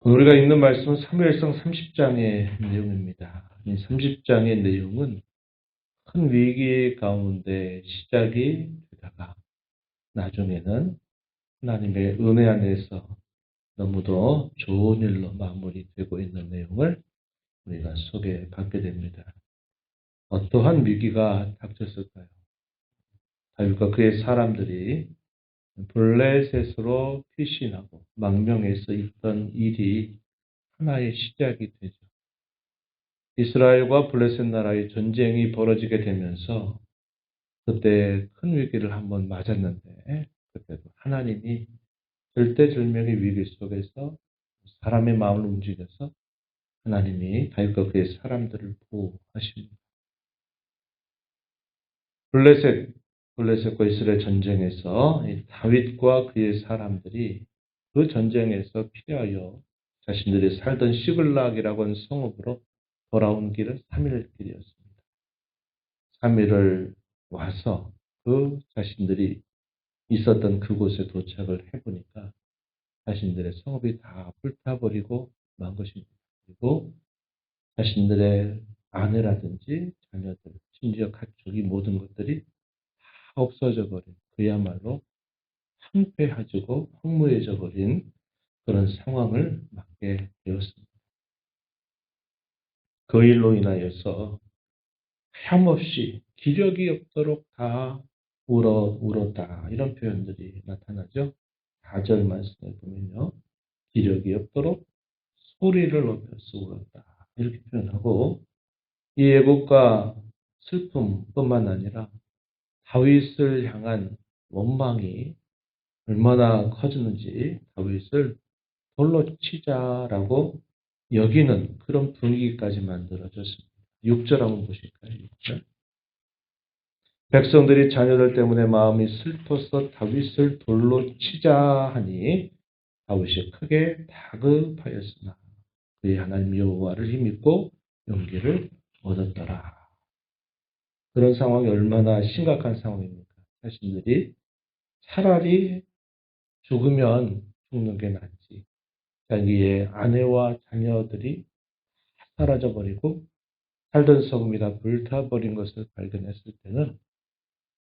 오늘 우리가 읽는 말씀은 사무엘상 30장의 내용입니다. 이 30장의 내용은 큰 위기 가운데 시작이 되다가 나중에는 하나님의 은혜 안에서 너무도 좋은 일로 마무리되고 있는 내용을 우리가 소개받게 됩니다. 어떠한 위기가 닥쳤을까요? 다윗과 그의 사람들이 블레셋으로 피신하고 망명해서 있던 일이 하나의 시작이 되죠. 이스라엘과 블레셋 나라의 전쟁이 벌어지게 되면서 그때 큰 위기를 한번 맞았는데 그때도 하나님이 절대절명의 위기 속에서 사람의 마음을 움직여서 하나님이 다윗과 그의 사람들을 보호하십니다. 블레셋과 이스라엘 전쟁에서 다윗과 그의 사람들이 그 전쟁에서 피하여 자신들이 살던 시글락이라고 하는 성읍으로 돌아온 길은 3일 길이었습니다. 3일을 와서 그 자신들이 있었던 그곳에 도착을 해보니까 자신들의 성읍이 다 불타버리고 만 것입니다. 그리고 자신들의 아내라든지 자녀들, 심지어 가축이 모든 것들이 다 없어져 버린 그야말로 황폐해지고 황무해져 버린 그런 상황을 맞게 되었습니다. 그 일로 인하여서 하염없이 기력이 없도록 다 울었다. 이런 표현들이 나타나죠. 4절 말씀에 보면요. 기력이 없도록 소리를 높여서 울었다. 이렇게 표현하고 이 애곡과 슬픔뿐만 아니라 다윗을 향한 원망이 얼마나 커졌는지 다윗을 돌로 치자라고 여기는 그런 분위기까지 만들어졌습니다. 6절 한번 보실까요? 6절. 백성들이 자녀들 때문에 마음이 슬퍼서 다윗을 돌로 치자 하니 다윗이 크게 다급하였으나 그의 하나님 여호와를 힘입고 용기를 얻었더라. 그런 상황이 얼마나 심각한 상황입니까? 자신들이 차라리 죽으면 죽는 게 낫지. 자기의 아내와 자녀들이 사라져버리고 살던 성읍이 다 불타버린 것을 발견했을 때는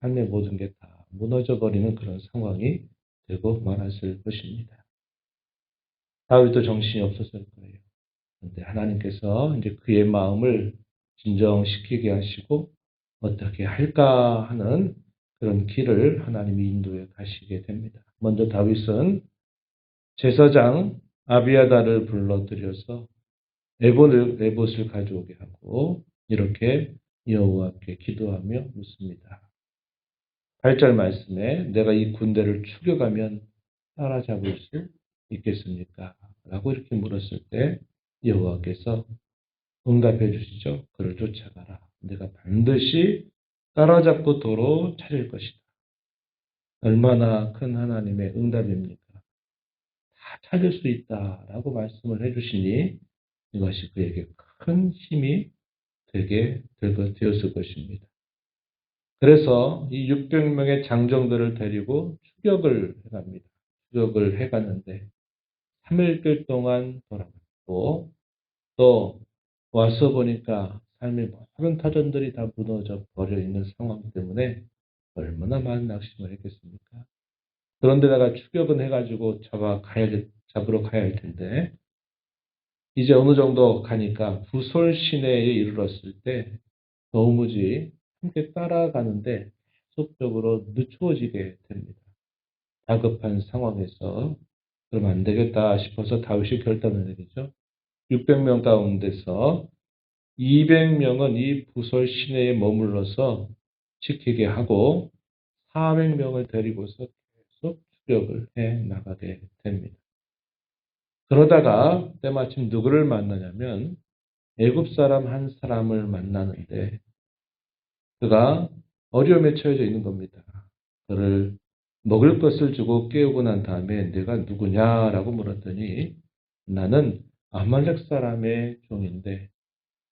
삶의 모든 게 다 무너져버리는 그런 상황이 되고 말았을 것입니다. 다윗도 정신이 없었을 거예요. 그런데 하나님께서 이제 그의 마음을 진정시키게 하시고 어떻게 할까 하는 그런 길을 하나님이 인도해 가시게 됩니다. 먼저 다윗은 제사장 아비아다를 불러들여서 에봇을 가져오게 하고 이렇게 여호와께 기도하며 묻습니다. 8절 말씀에 내가 이 군대를 추격하면 따라잡을 수 있겠습니까? 라고 이렇게 물었을 때 여호와께서 응답해 주시죠. 그를 쫓아가라. 내가 반드시 따라잡고 도로 찾을 것이다. 얼마나 큰 하나님의 응답입니까? 다 찾을 수 있다라고 말씀을 해 주시니 이것이 그에게 큰 힘이 되게 되었을 것입니다. 그래서 이 600명의 장정들을 데리고 추격을 해갑니다. 추격을 해갔는데 3일길 동안 돌아갔고 또 와서 보니까 삶의 모든 터전들이 다 무너져 버려 있는 상황 때문에 얼마나 많은 낙심을 했겠습니까? 그런데다가 추격은 해가지고 잡으러 가야 할 텐데 이제 어느 정도 가니까 부솔 시내에 이르렀을 때 도무지 함께 따라가는데 계속적으로 늦추어지게 됩니다. 다급한 상황에서 그러면 안 되겠다 싶어서 다윗이 결단을 내리죠. 600명 가운데서 200명은 이 부솔 시내에 머물러서 지키게 하고 400명을 데리고서 계속 추격을 해 나가게 됩니다. 그러다가 때마침 누구를 만나냐면 애굽 사람 한 사람을 만나는데 그가 어려움에 처해져 있는 겁니다. 그를 먹을 것을 주고 깨우고 난 다음에 내가 누구냐라고 물었더니 나는 아말렉 사람의 종인데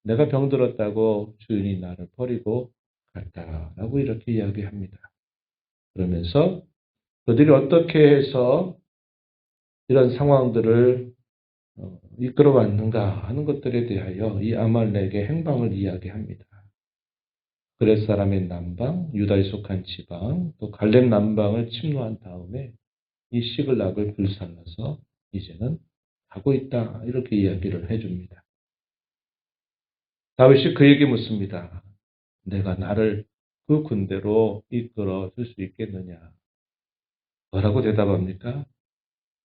내가 병들었다고 주인이 나를 버리고 갔다라고 이렇게 이야기합니다. 그러면서 그들이 어떻게 해서 이런 상황들을 이끌어왔는가 하는 것들에 대하여 이 아말렉의 행방을 이야기합니다. 그렛 사람의 남방, 유다에 속한 지방, 또 갈렙 남방을 침노한 다음에 이 시글락을 불살라서 이제는 가고 있다. 이렇게 이야기를 해줍니다. 다윗이 그에게 묻습니다. 내가 나를 그 군대로 이끌어 줄 수 있겠느냐? 뭐라고 대답합니까?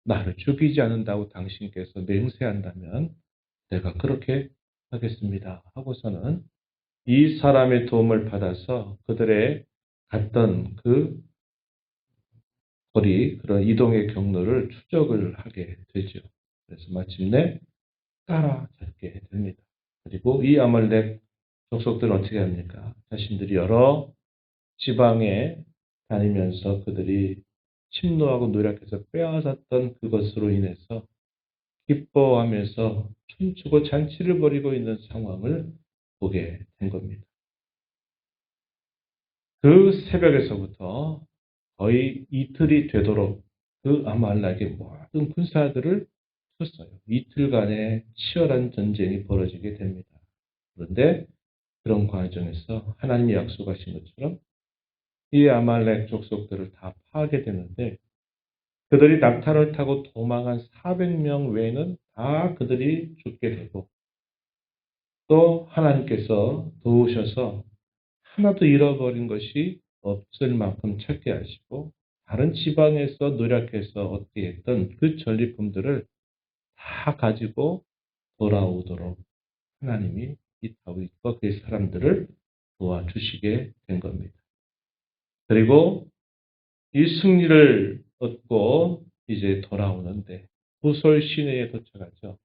나를 죽이지 않는다고 당신께서 맹세한다면 내가 그렇게 하겠습니다. 하고서는 이 사람의 도움을 받아서 그들의 갔던 그 거리, 그런 이동의 경로를 추적을 하게 되죠. 그래서 마침내 따라잡게 됩니다. 그리고 이 아말렉 족속들은 어떻게 합니까? 자신들이 여러 지방에 다니면서 그들이 침노하고 노력해서 빼앗았던 그것으로 인해서 기뻐하면서 춤추고 잔치를 벌이고 있는 상황을 보게 된 겁니다. 그 새벽에서부터 거의 이틀이 되도록 그 아말렉의 모든 군사들을 쳤어요. 이틀간의 치열한 전쟁이 벌어지게 됩니다. 그런데 그런 과정에서 하나님이 약속하신 것처럼 이 아말렉 족속들을 다 파괴되는데 그들이 낙타를 타고 도망한 400명 외에는 다 그들이 죽게 되고 또 하나님께서 도우셔서 하나도 잃어버린 것이 없을 만큼 찾게 하시고 다른 지방에서 노력해서 얻게 했던 그 전리품들을 다 가지고 돌아오도록 하나님이 이 다윗과 그의 사람들을 도와주시게 된 겁니다. 그리고 이 승리를 얻고 이제 돌아오는데 부솔 시내에 도착하죠.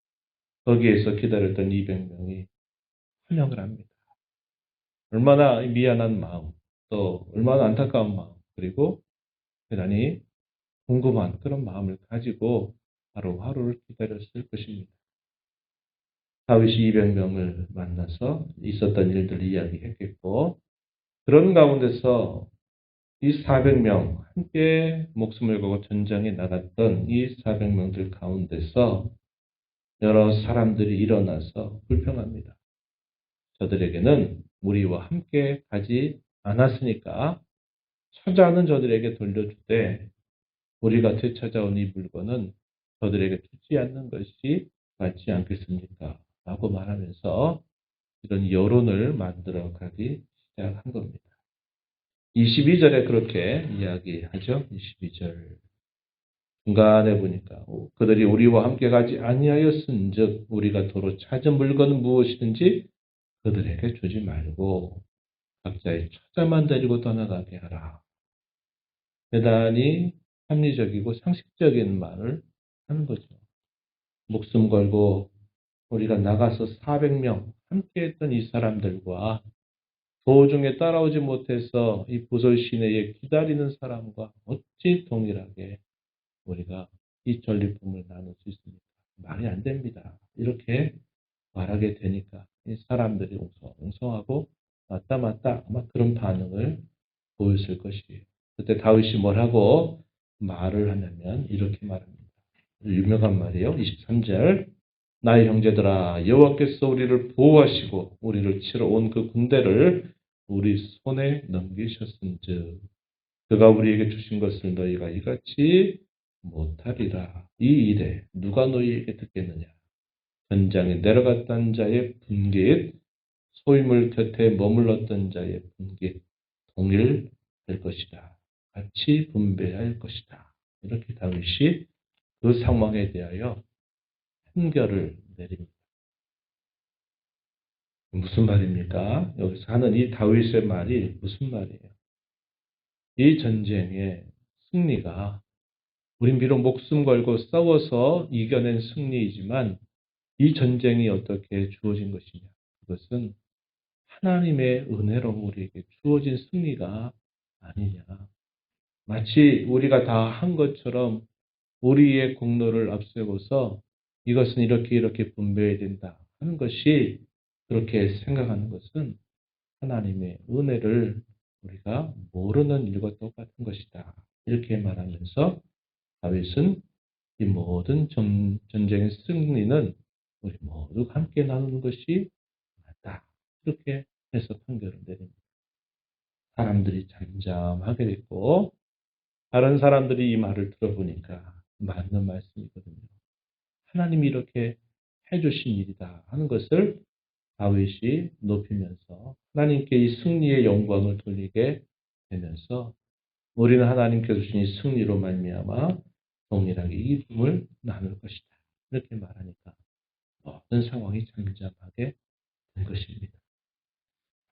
거기에서 기다렸던 200명이 환영을 합니다. 얼마나 미안한 마음, 또 얼마나 안타까운 마음, 그리고 대단히 궁금한 그런 마음을 가지고 하루하루를 기다렸을 것입니다. 다윗이 200명을 만나서 있었던 일들을 이야기했겠고 그런 가운데서 이 400명 함께 목숨을 걸고 전장에 나갔던 이 400명들 가운데서 여러 사람들이 일어나서 불평합니다. 저들에게는 우리와 함께 가지 않았으니까 처자는 저들에게 돌려주되 우리가 되찾아온 이 물건은 저들에게 주지 않는 것이 맞지 않겠습니까? 라고 말하면서 이런 여론을 만들어 가기 시작한 겁니다. 22절에 그렇게 이야기하죠. 22절 중간에 보니까 그들이 우리와 함께 가지 아니하였은즉 우리가 도로 찾은 물건은 무엇이든지 그들에게 주지 말고 각자의 처자만 데리고 떠나가게 하라. 대단히 합리적이고 상식적인 말을 하는 거죠. 목숨 걸고 우리가 나가서 400명 함께했던 이 사람들과 도중에 따라오지 못해서 이 부설 시내에 기다리는 사람과 어찌 동일하게 우리가 이 전리품을 나눌 수 있습니까? 말이 안 됩니다. 이렇게 말하게 되니까 이 사람들이 웅성웅성하고 맞다 맞다 아마 그런 반응을 보였을 것이에요. 그때 다윗이 뭐라고 말을 하냐면 이렇게 말합니다. 유명한 말이에요. 23절 나의 형제들아 여호와께서 우리를 보호하시고 우리를 치러 온 그 군대를 우리 손에 넘기셨은즉 그가 우리에게 주신 것을 너희가 이같이 못하리라. 이 일에 누가 너희에게 듣겠느냐? 전장에 내려갔던 자의 분깃, 소유물 곁에 머물렀던 자의 분깃, 동일할 것이다. 같이 분배할 것이다. 이렇게 다윗이 그 상황에 대하여 판결을 내립니다. 무슨 말입니까? 여기서 하는 이 다윗의 말이 무슨 말이에요? 이 전쟁의 승리가 우린 비록 목숨 걸고 싸워서 이겨낸 승리이지만 이 전쟁이 어떻게 주어진 것이냐? 그것은 하나님의 은혜로 우리에게 주어진 승리가 아니냐. 마치 우리가 다 한 것처럼 우리의 공로를 앞세워서 이것은 이렇게 분배해야 된다 하는 것이 그렇게 생각하는 것은 하나님의 은혜를 우리가 모르는 일과 똑같은 것이다. 이렇게 말하면서 다윗은 이 모든 전쟁의 승리는 우리 모두가 함께 나누는 것이 맞다. 이렇게 해서 판결을 내립니다. 사람들이 잠잠하게 됐고 다른 사람들이 이 말을 들어보니까 맞는 말씀이거든요. 하나님이 이렇게 해주신 일이다 하는 것을 다윗이 높이면서 하나님께 이 승리의 영광을 돌리게 되면서 우리는 하나님께서 주신 이 승리로 말미암아 동일하게 이 기쁨을 나눌 것이다. 이렇게 말하니까 모든 상황이 잠잠하게 된 것입니다.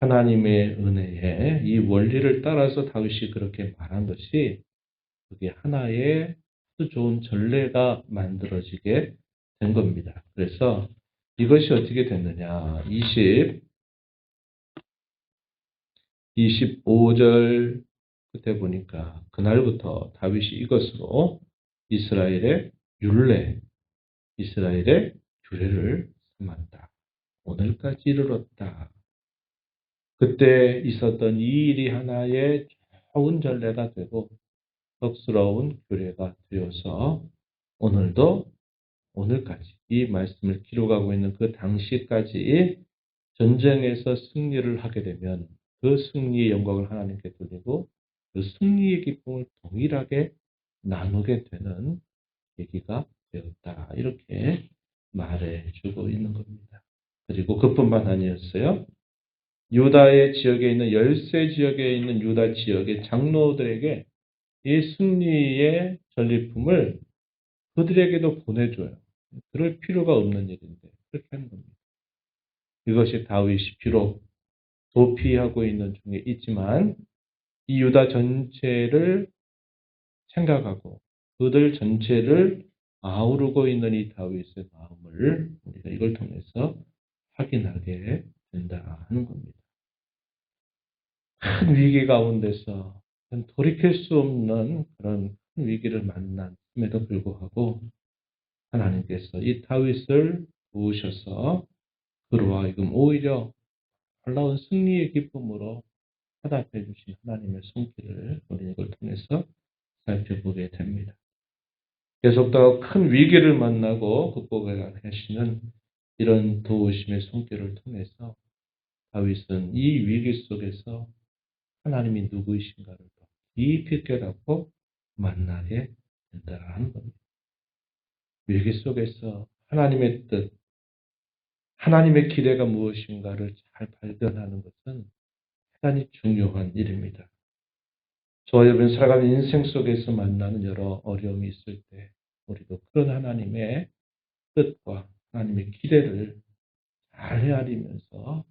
하나님의 은혜에 이 원리를 따라서 다윗이 그렇게 말한 것이 그게 하나의 아주 좋은 전례가 만들어지게 된 겁니다. 그래서 이것이 어떻게 됐느냐. 25절 그때 보니까 그날부터 다윗이 이것으로 이스라엘의 규례를 삼았다. 오늘까지 이르렀다. 그때 있었던 이 일이 하나의 좋은 전례가 되고 덕스러운 규례가 되어서 오늘도 오늘까지 이 말씀을 기록하고 있는 그 당시까지 전쟁에서 승리를 하게 되면 그 승리의 영광을 하나님께 돌리고 그 승리의 기쁨을 동일하게 나누게 되는 계기가 되었다. 이렇게 말해주고 있는 겁니다. 그리고 그뿐만 아니었어요. 유다의 지역에 있는 열세 지역에 있는 유다 지역의 장로들에게 이 승리의 전리품을 그들에게도 보내줘요. 그럴 필요가 없는 일인데 그렇게 하는 겁니다. 이것이 다윗이 비록 도피하고 있는 중에 있지만 이 유다 전체를 생각하고 그들 전체를 아우르고 있는 이 다윗의 마음을 우리가 이걸 통해서 확인하게 된다 하는 겁니다. 큰 위기 가운데서 돌이킬 수 없는 그런 큰 위기를 만남에도 불구하고 하나님께서 이 다윗을 도우셔서 그로 하여금 오히려 놀라운 승리의 기쁨으로 화답해 주신 하나님의 손길을 우리 이걸 통해서 살펴보게 됩니다. 계속 더 큰 위기를 만나고 극복해 하시는 이런 도우심의 손길을 통해서 다윗은 이 위기 속에서 하나님이 누구이신가를 더 깊이 깨닫고 만나게 된다 하는 겁니다. 위기 속에서 하나님의 뜻, 하나님의 기대가 무엇인가를 잘 발견하는 것은 대단히 중요한 일입니다. 저와 여러분 살아가는 인생 속에서 만나는 여러 어려움이 있을 때 우리도 그런 하나님의 뜻과 하나님의 기대를 잘 헤아리면서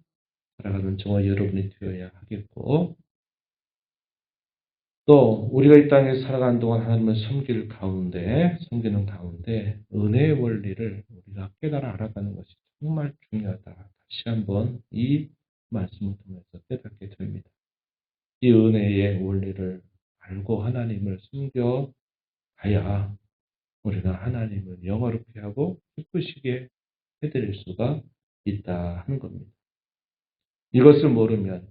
살아가는 저와 여러분이 되어야 하겠고 또 우리가 이 땅에 살아가는 동안 하나님을 섬기는 가운데 은혜의 원리를 우리가 깨달아 알아가는 것이 정말 중요하다. 다시 한번 이 말씀을 통해서 깨닫게 됩니다. 이 은혜의 원리를 알고 하나님을 섬겨가야 우리가 하나님을 영화롭게 하고 기쁘시게 해드릴 수가 있다 하는 겁니다. 이것을 모르면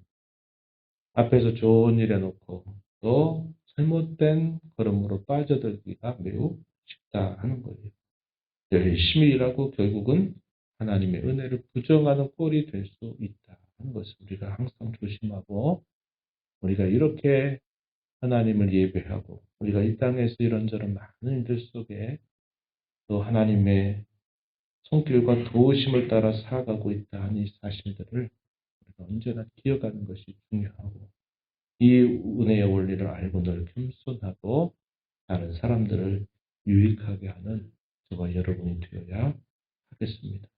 앞에서 좋은 일 해놓고 또 잘못된 걸음으로 빠져들기가 매우 쉽다 하는 거예요. 열심히 일하고 결국은 하나님의 은혜를 부정하는 꼴이 될 수 있다 하는 것을 우리가 항상 조심하고 우리가 이렇게 하나님을 예배하고 우리가 이 땅에서 이런저런 많은 일들 속에 또 하나님의 손길과 도우심을 따라 살아가고 있다는 이 사실들을 우리가 언제나 기억하는 것이 중요하고 이 은혜의 원리를 알고 늘 겸손하고 다른 사람들을 유익하게 하는 저와 여러분이 되어야 하겠습니다.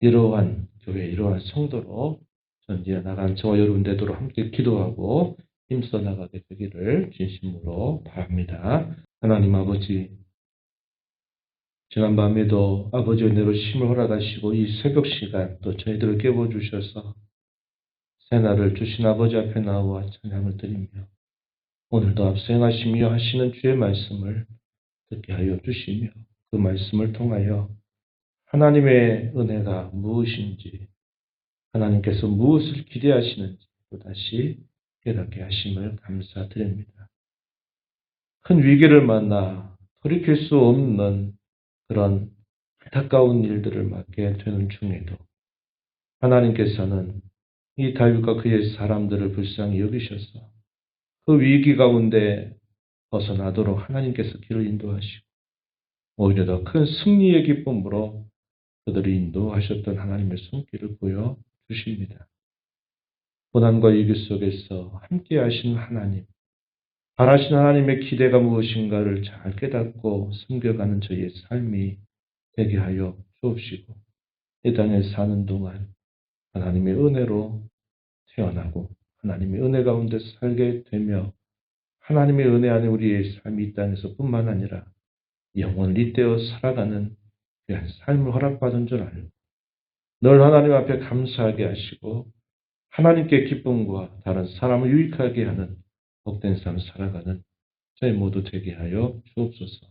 이러한 교회, 이러한 성도로 전지해 나간 저와 여러분 되도록 함께 기도하고 힘써 나가게 되기를 진심으로 바랍니다. 하나님 아버지, 지난 밤에도 아버지의 은혜로 힘을 허락하시고 이 새벽 시간 또 저희들을 깨워주셔서 새날을 주신 아버지 앞에 나와 찬양을 드리며 오늘도 앞서 행하시며 하시는 주의 말씀을 듣게 하여 주시며 그 말씀을 통하여 하나님의 은혜가 무엇인지 하나님께서 무엇을 기대하시는지 또다시 깨닫게 하심을 감사드립니다. 큰 위기를 만나 돌이킬 수 없는 그런 안타까운 일들을 맡게 되는 중에도 하나님께서는 이 다윗과 그의 사람들을 불쌍히 여기셔서 그 위기 가운데 벗어나도록 하나님께서 길을 인도하시고 오히려 더 큰 승리의 기쁨으로 그들을 인도하셨던 하나님의 손길을 보여주십니다. 고난과 위기 속에서 함께 하신 하나님, 바라신 하나님의 기대가 무엇인가를 잘 깨닫고 섬겨가는 저희의 삶이 되게 하여 주옵시고 이 땅에 사는 동안 하나님의 은혜로 태어나고 하나님의 은혜 가운데 살게 되며 하나님의 은혜 안에 우리의 삶이 이 땅에서 뿐만 아니라 영원을 잇대어 살아가는 귀한 삶을 허락받은 줄 알고 늘 하나님 앞에 감사하게 하시고 하나님께 기쁨과 다른 사람을 유익하게 하는 복된 삶 살아가는 저희 모두 되게 하여 주옵소서.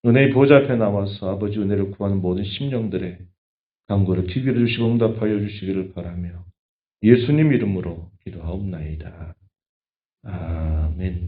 은혜의 보좌 앞에 나와서 아버지 은혜를 구하는 모든 심령들의 간구를 귀 기울여 주시고 응답하여 주시기를 바라며 예수님 이름으로 기도하옵나이다. 아멘.